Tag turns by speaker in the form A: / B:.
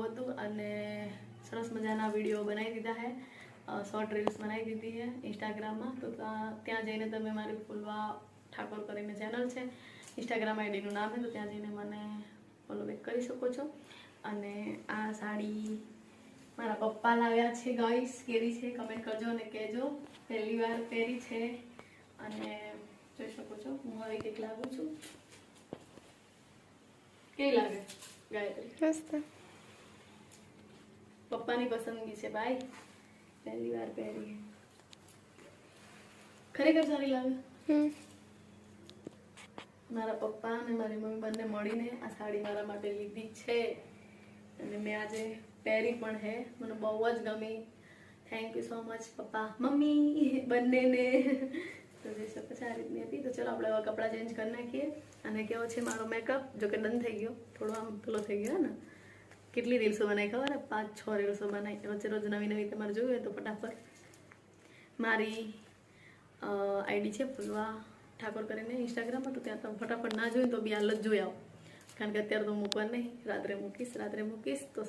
A: હતું અને સરસ મજાના વિડીયો બનાવી દીધા છે, શોર્ટ રીલ્સ બનાવી દીધી છે ઇન્સ્ટાગ્રામમાં. તો ત્યાં જઈને તમે મારી ફૂલવા ઠાકોર કરીને ચેનલ છે, ઇન્સ્ટાગ્રામ આઈડીનું નામ છે, તો ત્યાં જઈને મને ફોલો બેક કરી શકો છો. અને આ સાડી મારા પપ્પા લાવ્યા છે ગાઈસ, કેવી છે કમેન્ટ કરજો અને કહેજો. પહેલી વાર પહેરી છે અને જોઈ શકો છો હું હવે કંઈક લાવું છું. કેવી લાગે ગાયત્રી?
B: મસ્ત.
A: પપ્પાની પસંદગી છે ભાઈ, પહેલી વાર પહેરી, ખરેખર સારી લાગે. મારા પપ્પા અને મારી મમ્મી બંને મળીને આ સાડી મારા માટે લીધી છે અને મેં આજે પહેરી પણ છે. મને બહુ જ ગમી. થેન્ક યુ સો મચ પપ્પા મમ્મી બંનેને. તો જે શકો છે આ રીતની હતી. તો ચલો આપણે હવે કપડાં ચેન્જ કરી નાખીએ. અને કેવો છે મારો મેકઅપ? જો કે ડન થઈ ગયો, થોડો આમ પેલો થઈ ગયો ને. કેટલી રીલ્સો બનાવી ખબર? 5-6 રીલ્સો બનાવી. રોજે રોજ નવી નવી તમારે જોયું તો ફટાફટ મારી આઈડી છે ફૂલવા ઠાકોર કરીને ઇન્સ્ટાગ્રામમાં, તો ત્યાં તમે ફટાફટ ના જોયું તો બી હાલ જ જોઈ આવો, કારણ કે અત્યારે તો મૂકવા નહીં, રાત્રે મૂકીશ તો